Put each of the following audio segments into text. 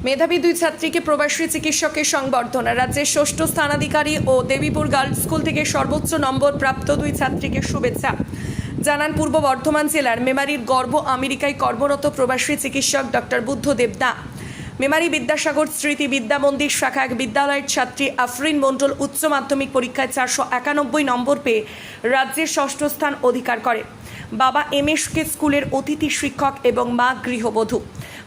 মেধাবী দুই ছাত্রীকে প্রবাসী চিকিৎসকের সংবর্ধনা। রাজ্যের ষষ্ঠ স্থানাধিকারী ও দেবীপুর গার্লস স্কুল থেকে সর্বোচ্চ নম্বর প্রাপ্ত দুই ছাত্রীকে শুভেচ্ছা জানান পূর্ব বর্ধমান জেলার মেমারির গর্ব আমেরিকায় কর্মরত প্রবাসী চিকিৎসক ডক্টর বুদ্ধদেব দা। মেমারি বিদ্যাসাগর স্মৃতি বিদ্যা মন্দির শাখা এক বিদ্যালয়ের ছাত্রী আফরিন মণ্ডল উচ্চ মাধ্যমিক পরীক্ষায় 491 নম্বর পেয়ে রাজ্যের ষষ্ঠ স্থান অধিকার করে। বাবা এমএসকে স্কুলের অতিথি শিক্ষক এবং মা গৃহবধূ।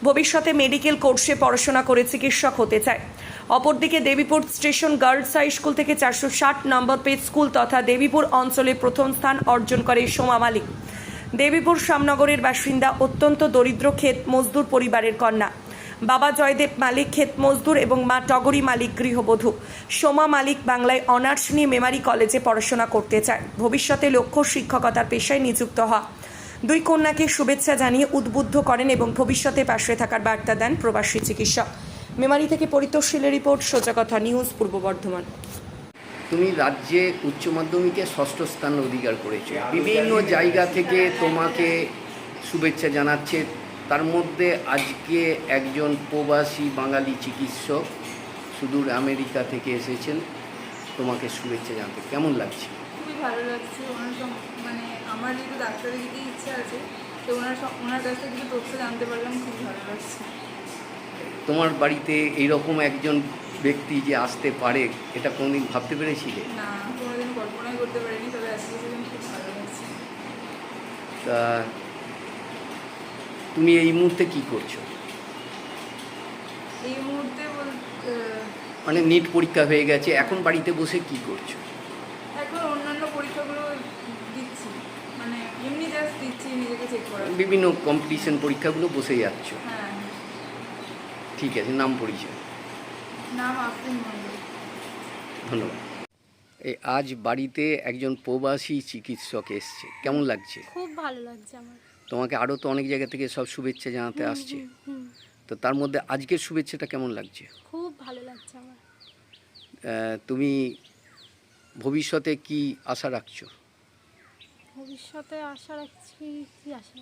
ভবিষ্যতে মেডিকেল কোর্সে পড়াশোনা করে চিকিৎসক হতে চায়। অপরদিকে Debipur station girls high school থেকে 460 নম্বর পেয়ে স্কুল তথা দেবীপুর অঞ্চলে প্রথম স্থান অর্জন করে সোমা মালিক। দেবীপুর শ্যামনগরের বাসিন্দা, অত্যন্ত দরিদ্র ক্ষেত মজদুর পরিবারের কন্যা। বাবা জয়দেব মালিক ক্ষেত মজদুর এবং মা টগরী মালিক গৃহবধূ। সোমা মালিক বাংলায় অনার্স নিয়ে মেমারি কলেজে পড়াশোনা করতে চায়। ভবিষ্যতে লক্ষ্য শিক্ষকতার পেশায় নিযুক্ত হওয়া। দুই কন্যাকে শুভেচ্ছা জানিয়ে উদ্বুদ্ধ করেন এবং ভবিষ্যতে পাশে থাকার বার্তা দেন প্রবাসী চিকিৎসক। মেমারি থেকে পরিতোষীলের রিপোর্ট, সোজা কথা নিউজ, পূর্ব বর্ধমান। তুমি রাজ্যে উচ্চ মাধ্যমিকে ষষ্ঠ স্থান অধিকার করেছো। বিভিন্ন জায়গা থেকে তোমাকে শুভেচ্ছা জানাচ্ছে। তার মধ্যে আজকে একজন প্রবাসী বাঙালি চিকিৎসক সুদূর আমেরিকা থেকে এসেছেন তোমাকে শুভেচ্ছা জানাতে। কেমন লাগছে? খুবই ভালো লাগছে। মানে আমার যেহেতু ডাক্তারের দিকে ইচ্ছা আছে, তো ওনার কাছ থেকে কিছু তথ্য জানতে পারলাম, খুব ভালো লাগছে। তোমার বাড়িতে এইরকম একজন ব্যক্তি যে আসতে পারে, এটা কোনোদিন ভাবতে পেরেছিলে? না, কোনোদিন কল্পনাই করতে পারিনি, তবে আজকে খুব ভালো লাগছে। তা তুমি এই মুহূর্তে কি করছো? এই মুহূর্তে মানে নিট পরীক্ষা হয়ে গেছে, এখন বাড়িতে বসে কি করছো? এখন অন্যান্য পরীক্ষাগুলো দিচ্ছি, মানে এমনি জাস্ট দিচ্ছি নিজেকে চেক করার। বিভিন্ন কম্পিটিশন পরীক্ষাগুলো বসে যাচ্ছ? হ্যাঁ। ঠিক আছে, নাম পরিচয়? নাম আফরিন মণ্ডল। ধন্যবাদ। এই আজ বাড়িতে একজন প্রবাসী চিকিৎসক এসছে, কেমন লাগছে? খুব ভালো লাগছে আমার। তোমাকে আরও তো অনেক জায়গা থেকে সব শুভেচ্ছা জানাতে আসছে, তো তার মধ্যে আজকের শুভেচ্ছাটা কেমন লাগছে? খুব ভালো লাগছে আমার। তুমি ভবিষ্যতে কি আশা রাখছো? ভবিষ্যতে আশা রাখছি, কি আশা?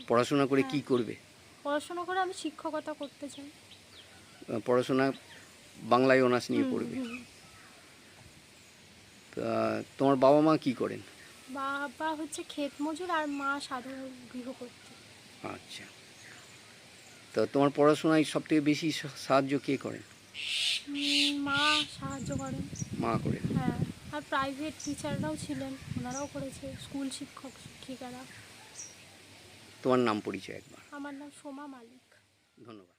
পড়াশোনা করে কি করবে? পড়াশোনা করে আমি শিক্ষকতা করতে চাই। পড়াশোনা বাংলায় অনার্স নিয়ে পড়বে। তা তোমার বাবা মা কি করেন? বাবা হচ্ছে ক্ষেত মজুর আর মা সাধারণ গৃহকর্ত্রী। আচ্ছা, তো তোমার পড়াশোনায় সবথেকে বেশি সাহায্য কে করেন? মা সাহায্য করেন। মা করেন? হ্যাঁ, আর প্রাইভেট টিচাররাও ছিলেন, ওনারাও করেছে, স্কুল শিক্ষক শিক্ষিকারা। তোমার নাম পরিচয় একবার? আমার নাম সোমা মালিক। ধন্যবাদ।